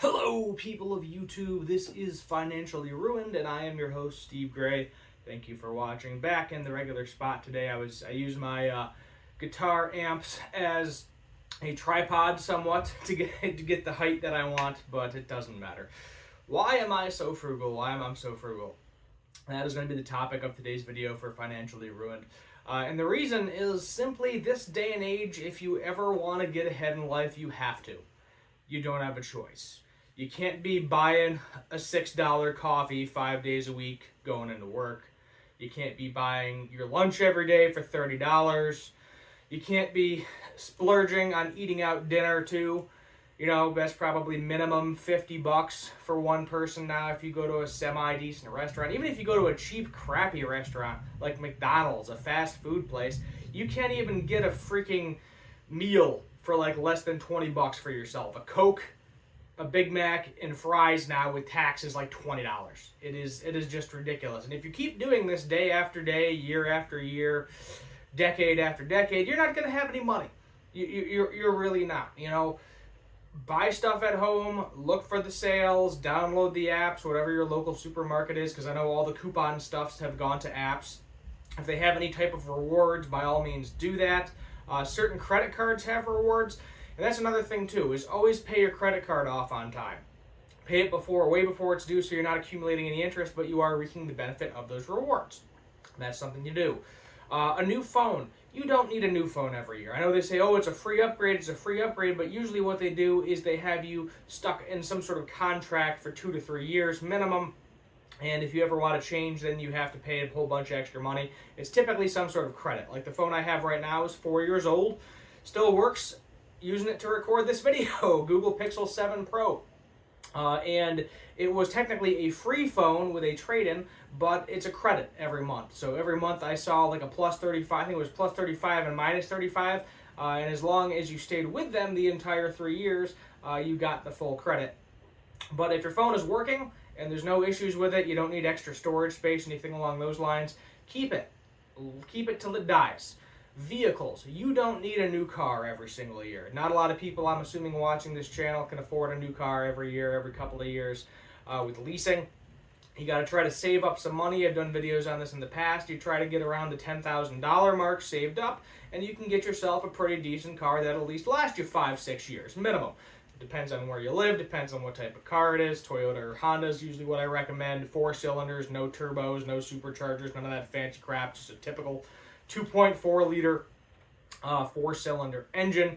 Hello, people of YouTube. This is Financially Ruined, and I am your host, Steve Gray. Thank you for watching. Back in the regular spot today, I used my guitar amps as a tripod, somewhat, to get the height that I want, but it doesn't matter. Why am I so frugal? Why am I so frugal? That is going to be the topic of today's video for Financially Ruined. And the reason is simply this day and age, if you ever want to get ahead in life, you have to. You don't have a choice. You can't be buying a $6 coffee 5 days a week going into work. You can't be buying your lunch every day for $30. You can't be splurging on eating out dinner too. You know, that's probably minimum $50 for one person now if you go to a semi-decent restaurant. Even if you go to a cheap, crappy restaurant like McDonald's, a fast food place, you can't even get a freaking meal for like less than $20 for yourself. A Coke, a Big Mac, and fries now with tax is like $20. It is just ridiculous. And if you keep doing this day after day, year after year, decade after decade, you're not going to have any money. You're really not. You know, buy stuff at home, look for the sales, download the apps, whatever your local supermarket is, because I know all the coupon stuffs have gone to apps. If they have any type of rewards, by all means do that. Certain credit cards have rewards. And that's another thing too, is always pay your credit card off on time. Pay it way before it's due, so you're not accumulating any interest, but you are reaping the benefit of those rewards. That's something you do. A new phone. You don't need a new phone every year. I know they say, oh, it's a free upgrade, but usually what they do is they have you stuck in some sort of contract for 2 to 3 years minimum. And if you ever want to change, then you have to pay a whole bunch of extra money. It's typically some sort of credit. Like the phone I have right now is 4 years old. Still works. Using it to record this video, Google Pixel 7 Pro. And it was technically a free phone with a trade-in, but it's a credit every month. So every month I saw like a plus 35, I think it was plus 35 and minus 35. And as long as you stayed with them the entire 3 years, you got the full credit. But if your phone is working and there's no issues with it, you don't need extra storage space, anything along those lines, keep it. Keep it till it dies. Vehicles. You don't need a new car every single year. Not a lot of people, I'm assuming, watching this channel can afford a new car every year, every couple of years. With leasing, you got to try to save up some money. I've done videos on this in the past. You try to get around the $10,000 mark saved up, and you can get yourself a pretty decent car that'll at least last you 5-6 years minimum. It depends on where you live, depends on what type of car it is. Toyota or Honda is usually what I recommend. 4 cylinders, no turbos, no superchargers, none of that fancy crap, just a typical 2.4 liter 4-cylinder engine.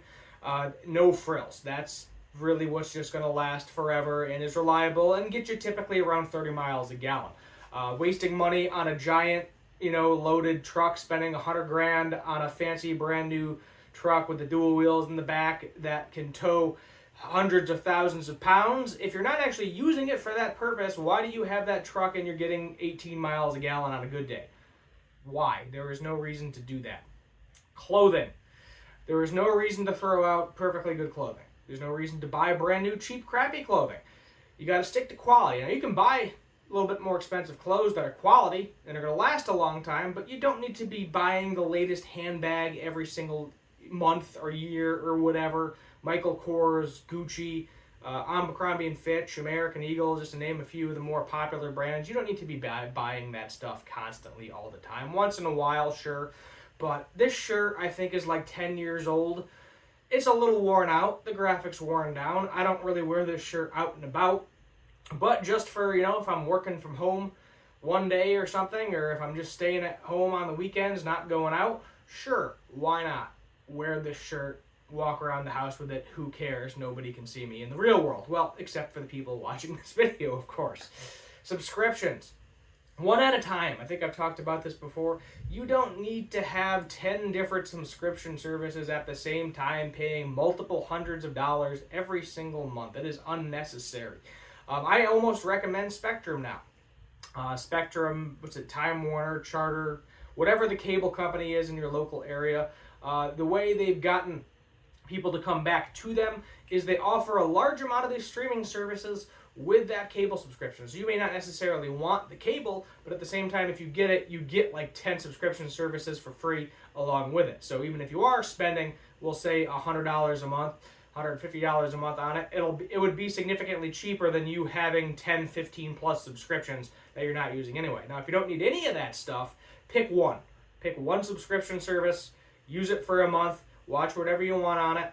No frills. That's really what's just going to last forever and is reliable and get you typically around 30 miles a gallon. Wasting money on a giant, loaded truck, spending $100,000 on a fancy brand new truck with the dual wheels in the back that can tow hundreds of thousands of pounds. If you're not actually using it for that purpose, why do you have that truck and you're getting 18 miles a gallon on a good day? Why? There is no reason to do that. Clothing. There is no reason to throw out perfectly good clothing. There's no reason to buy brand new, cheap, crappy clothing. You got to stick to quality. Now, you can buy a little bit more expensive clothes that are quality and are going to last a long time, but you don't need to be buying the latest handbag every single month or year or whatever. Michael Kors, Gucci, Abercrombie & Fitch, American Eagle, just to name a few of the more popular brands. You don't need to be buying that stuff constantly all the time. Once in a while, sure. But this shirt, I think, is like 10 years old. It's a little worn out. The graphic's worn down. I don't really wear this shirt out and about. But just for, if I'm working from home one day or something, or if I'm just staying at home on the weekends, not going out, sure, why not wear this shirt? Walk around the house with it, who cares? Nobody can see me in the real world. Well, except for the people watching this video, of course. Subscriptions. One at a time. I think I've talked about this before. You don't need to have 10 different subscription services at the same time, paying multiple hundreds of dollars every single month. It is unnecessary. I almost recommend Spectrum now. Spectrum, Time Warner, Charter, whatever the cable company is in your local area. The way they've gotten people to come back to them is they offer a large amount of these streaming services with that cable subscription. So you may not necessarily want the cable, but at the same time, if you get it, you get like 10 subscription services for free along with it. So even if you are spending, we'll say $100 a month, $150 a month on it, it would be significantly cheaper than you having 10, 15 plus subscriptions that you're not using anyway. Now, if you don't need any of that stuff, pick one. Pick one subscription service, use it for a month, watch whatever you want on it,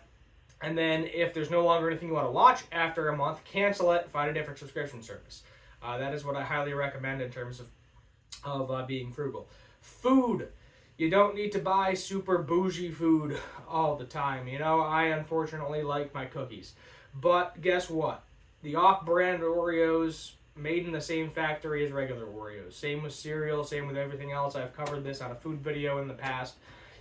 and then if there's no longer anything you want to watch after a month, cancel it, find a different subscription service. That is what I highly recommend in terms of being frugal. Food. You don't need to buy super bougie food all the time. You know, I unfortunately like my cookies. But guess what? The off-brand Oreos made in the same factory as regular Oreos. Same with cereal, same with everything else. I've covered this on a food video in the past.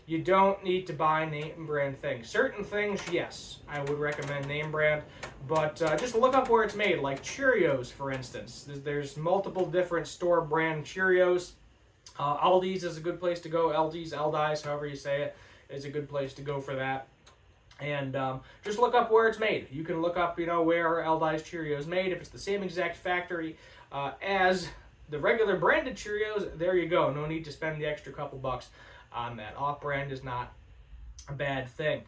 You don't need to buy name brand things. Certain things, yes, I would recommend name brand, but just look up where it's made, like Cheerios, for instance. There's multiple different store brand Cheerios. Aldi's is a good place to go. Aldi's, however you say it, is a good place to go for that. And just look up where it's made. You can look up, where Aldi's Cheerios made. If it's the same exact factory as the regular branded Cheerios, there you go. No need to spend the extra couple bucks on that. Off-brand is not a bad thing.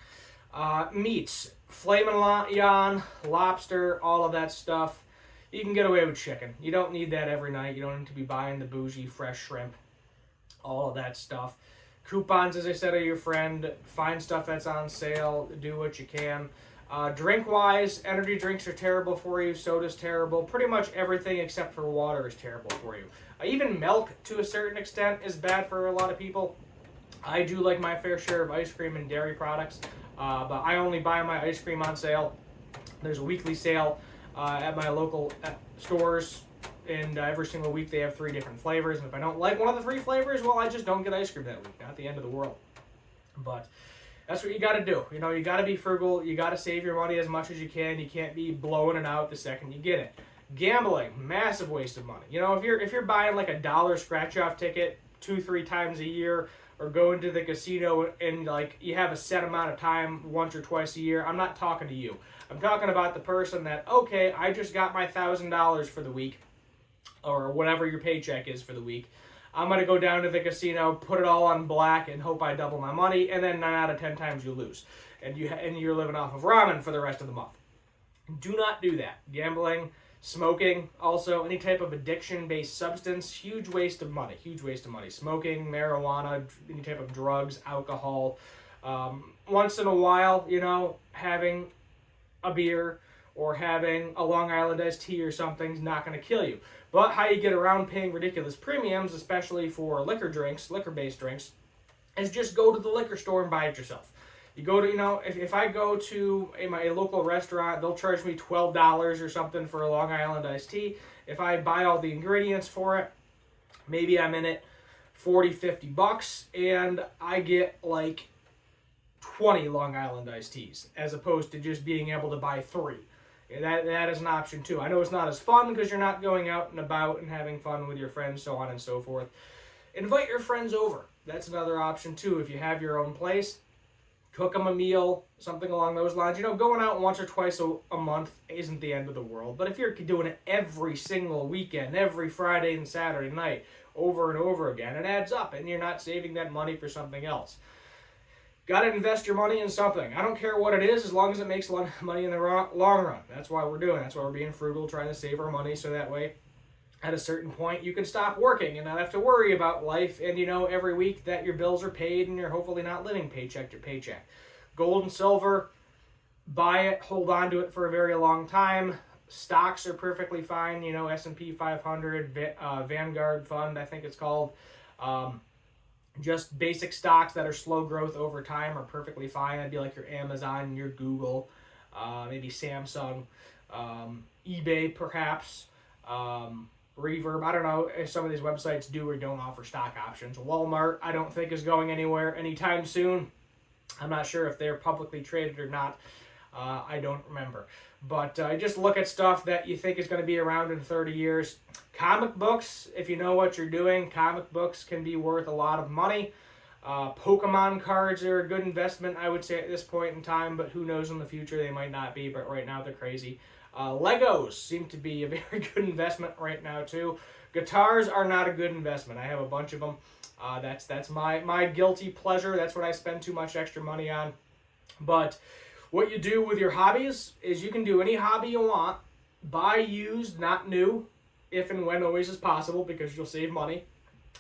Meats, filet mignon, lobster, all of that stuff. You can get away with chicken. You don't need that every night. You don't need to be buying the bougie fresh shrimp. All of that stuff. Coupons, as I said, are your friend. Find stuff that's on sale. Do what you can. Drink-wise, energy drinks are terrible for you. Soda's terrible. Pretty much everything except for water is terrible for you. Even milk, to a certain extent, is bad for a lot of people. I do like my fair share of ice cream and dairy products, but I only buy my ice cream on sale. There's a weekly sale at my local stores, and every single week they have 3 different flavors. And if I don't like one of the 3 flavors, well, I just don't get ice cream that week. Not the end of the world. But that's what you got to do. You got to be frugal. You got to save your money as much as you can. You can't be blowing it out the second you get it. Gambling, massive waste of money. If you're buying like a $1 scratch-off ticket 2-3 times a year, or going to the casino and you have a set amount of time once or twice a year, I'm not talking to you. I'm talking about the person that, okay, I just got my $1,000 for the week, or whatever your paycheck is for the week. I'm going to go down to the casino, put it all on black, and hope I double my money, and then 9 out of 10 times you lose. And you're living off of ramen for the rest of the month. Do not do that. Gambling, smoking, also any type of addiction-based substance, huge waste of money. Smoking, marijuana, any type of drugs, alcohol. Once in a while, having a beer or having a Long Island iced tea or something is not going to kill you. But how you get around paying ridiculous premiums, especially for liquor-based drinks, is just go to the liquor store and buy it yourself. You go to, if I go to a local restaurant, they'll charge me $12 or something for a Long Island iced tea. If I buy all the ingredients for it, maybe I'm in it $40-50, and I get like 20 Long Island iced teas, as opposed to just being able to buy 3. That is an option too. I know it's not as fun because you're not going out and about and having fun with your friends, so on and so forth. Invite your friends over. That's another option too. If you have your own place, cook them a meal, something along those lines. Going out once or twice a month isn't the end of the world. But if you're doing it every single weekend, every Friday and Saturday night, over and over again, it adds up, and you're not saving that money for something else. Got to invest your money in something. I don't care what it is, as long as it makes money in the long run. That's why we're doing it. That's why we're being frugal, trying to save our money, so that way, at a certain point, you can stop working and not have to worry about life, and every week that your bills are paid and you're hopefully not living paycheck to paycheck. Gold and silver, buy it, hold on to it for a very long time. Stocks are perfectly fine, S&P 500, Vanguard Fund, I think it's called. Just basic stocks that are slow growth over time are perfectly fine. That'd be like your Amazon, your Google, maybe Samsung, eBay perhaps, Reverb. I don't know if some of these websites do or don't offer stock options. Walmart, I don't think, is going anywhere anytime soon. I'm not sure if they're publicly traded or not. I don't remember. But just look at stuff that you think is going to be around in 30 years. Comic books, if you know what you're doing, comic books can be worth a lot of money. Pokemon cards are a good investment, I would say, at this point in time, but who knows in the future, they might not be, but right now they're crazy. Legos seem to be a very good investment right now, too. Guitars are not a good investment. I have a bunch of them. That's my guilty pleasure. That's what I spend too much extra money on. But what you do with your hobbies is you can do any hobby you want, buy used, not new, if and when always is possible, because you'll save money,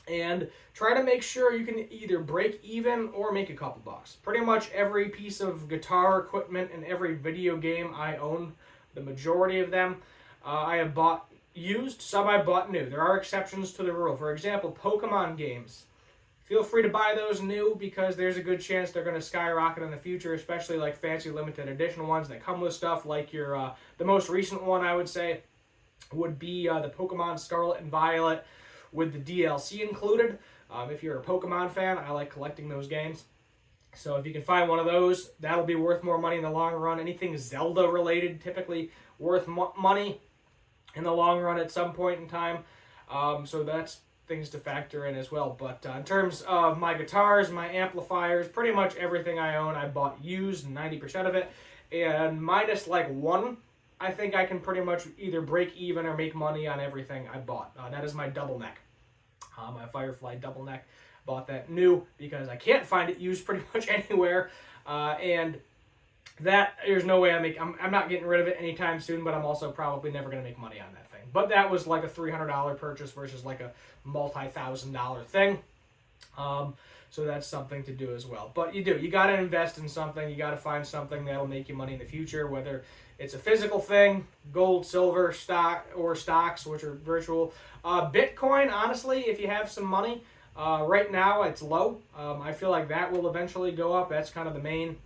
and try to make sure you can either break even or make a couple bucks. Pretty much every piece of guitar equipment and every video game I own, the majority of them, I have bought used, some I bought new. There are exceptions to the rule. For example, Pokemon games. Feel free to buy those new because there's a good chance they're going to skyrocket in the future, especially like fancy limited edition ones that come with stuff like your, the most recent one I would say would be the Pokemon Scarlet and Violet with the DLC included. If you're a Pokemon fan, I like collecting those games. So if you can find one of those, that'll be worth more money in the long run. Anything Zelda related, typically worth money in the long run at some point in time. So that's things to factor in as well. But in terms of my guitars, my amplifiers, pretty much everything I own, I bought used, 90% of it. And minus like one, I think I can pretty much either break even or make money on everything I bought. That is my double neck. My Firefly double neck. Bought that new because I can't find it used pretty much anywhere. And that, there's no way I'm not getting rid of it anytime soon, but I'm also probably never going to make money on that thing. But that was like a $300 purchase versus like a multi-$1,000 thing. So that's something to do as well. But you got to invest in something. You got to find something that'll make you money in the future, whether it's a physical thing, gold, silver, stock, or stocks, which are virtual. Bitcoin, honestly, if you have some money, right now it's low. I feel like that will eventually go up. That's kind of the main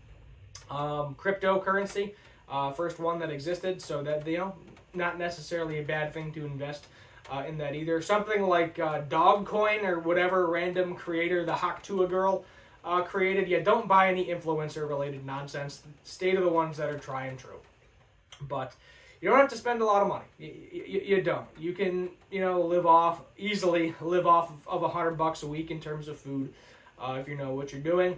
cryptocurrency, first one that existed. So that, not necessarily a bad thing to invest in that either. Something like Dogcoin or whatever random creator the Haktua girl created. Yeah, don't buy any influencer related nonsense. Stay to the ones that are tried and true. But you don't have to spend a lot of money. You don't. You can, easily live off of $100 a week in terms of food, if you know what you're doing.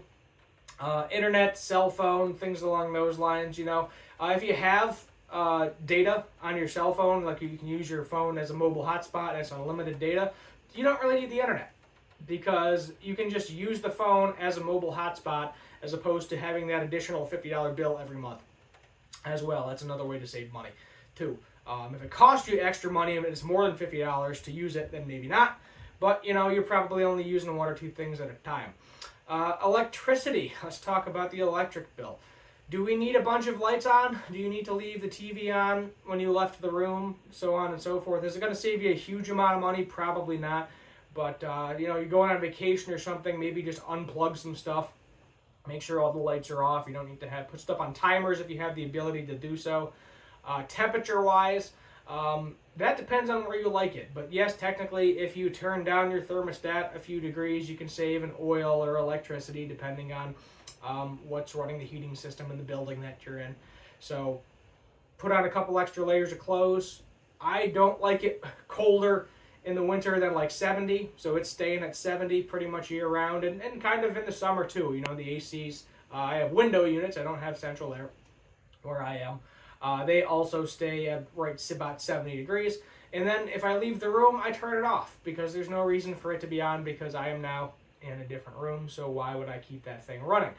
Internet, cell phone, things along those lines. If you have data on your cell phone, like you can use your phone as a mobile hotspot, as unlimited data, you don't really need the internet because you can just use the phone as a mobile hotspot as opposed to having that additional $50 bill every month as well. That's another way to save money too. If it costs you extra money, if it's more than $50 to use it, then maybe not. But you're probably only using one or two things at a time. Electricity. Let's talk about the electric bill. Do we need a bunch of lights on? Do you need to leave the TV on when you left the room? So on and so forth. Is it going to save you a huge amount of money? Probably not. But, you're going on vacation or something, maybe just unplug some stuff. Make sure all the lights are off. You don't need to put stuff on timers if you have the ability to do so. Temperature-wise, that depends on where you like it. But yes, technically, if you turn down your thermostat a few degrees, you can save in oil or electricity depending on what's running the heating system in the building that you're in. So put on a couple extra layers of clothes. I don't like it colder in the winter than like 70, so it's staying at 70 pretty much year round, and kind of in the summer too. The ACs, I have window units, I don't have central air where I am. They also stay at about 70 degrees, and then if I leave the room, I turn it off because there's no reason for it to be on because I am now in a different room, so why would I keep that thing running?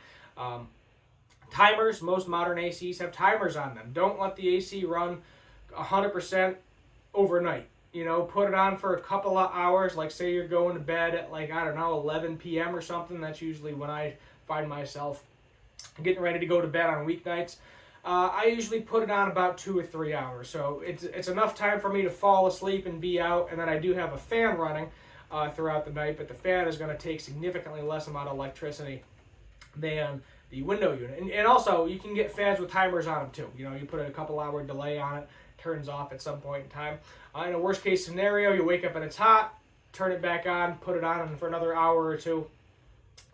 Timers, most modern ACs have timers on them. Don't let the AC run 100% overnight. Put it on for a couple of hours, like say you're going to bed at 11 p.m. or something. That's usually when I find myself getting ready to go to bed on weeknights. I usually put it on about 2 or 3 hours. So it's enough time for me to fall asleep and be out, and then I do have a fan running throughout the night, but the fan is going to take significantly less amount of electricity than the window unit. And also, you can get fans with timers on them too. You put a couple hour delay on it, turns off at some point in time. In a worst case scenario, you wake up and it's hot, turn it back on, put it on for another hour or two,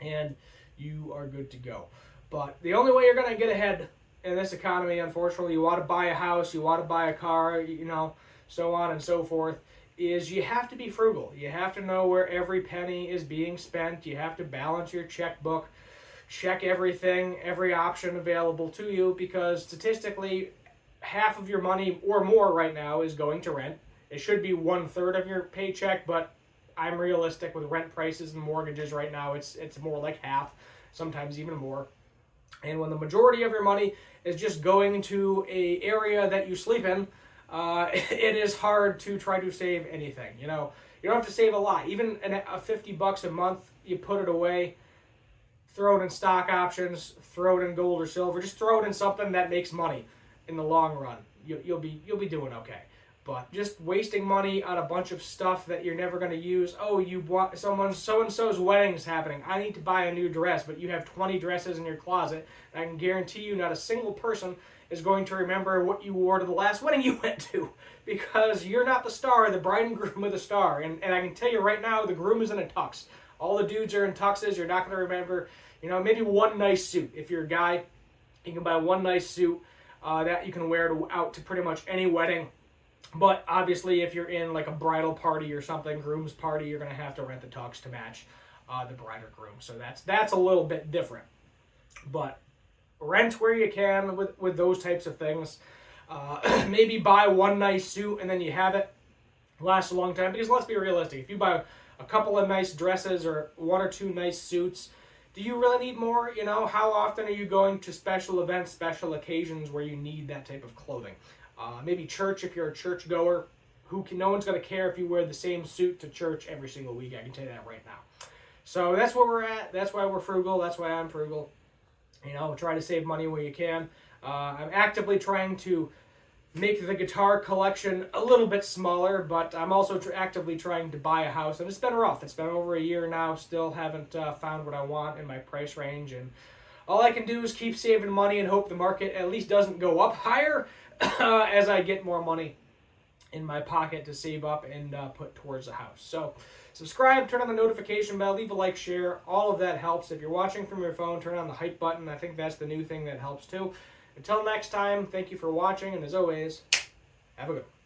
and you are good to go. But the only way you're going to get ahead in this economy, unfortunately, you want to buy a house, you want to buy a car, so on and so forth, is you have to be frugal. You have to know where every penny is being spent. You have to balance your checkbook, check everything, every option available to you, because statistically, half of your money or more right now is going to rent. It should be 1/3 of your paycheck, but I'm realistic with rent prices and mortgages right now. It's more like half, sometimes even more. And when the majority of your money is just going to a area that you sleep in, it is hard to try to save anything. You know, you don't have to save a lot. Even a $50 a month, you put it away, throw it in stock options, throw it in gold or silver. Just throw it in something that makes money in the long run. You'll be doing okay. But just wasting money on a bunch of stuff that you're never going to use. Oh, you bought so-and-so's wedding is happening. I need to buy a new dress, but you have 20 dresses in your closet. I can guarantee you not a single person is going to remember what you wore to the last wedding you went to, because you're not the star. The bride and groom are the star. And I can tell you right now, the groom is in a tux. All the dudes are in tuxes. You're not going to remember, maybe one nice suit. If you're a guy, you can buy one nice suit that you can wear out to pretty much any wedding. But obviously, if you're in like a bridal party or something, groom's party, you're going to have to rent the tux to match the bride or groom. So that's a little bit different. But rent where you can with those types of things. Maybe buy one nice suit and then you have it last a long time. Because let's be realistic. If you buy a couple of nice dresses or one or two nice suits, do you really need more? How often are you going to special events, special occasions where you need that type of clothing? Maybe church, if you're a church goer, no one's going to care if you wear the same suit to church every single week. I can tell you that right now. So that's where we're at. That's why we're frugal. That's why I'm frugal. Try to save money where you can. I'm actively trying to make the guitar collection a little bit smaller, but I'm also actively trying to buy a house. And it's been rough. It's been over a year now. Still haven't found what I want in my price range. And all I can do is keep saving money and hope the market at least doesn't go up higher as I get more money in my pocket to save up and put towards the house. So subscribe, turn on the notification bell, leave a like, share. All of that helps. If you're watching from your phone, turn on the hype button. I think that's the new thing that helps too. Until next time, thank you for watching, and as always, have a good one.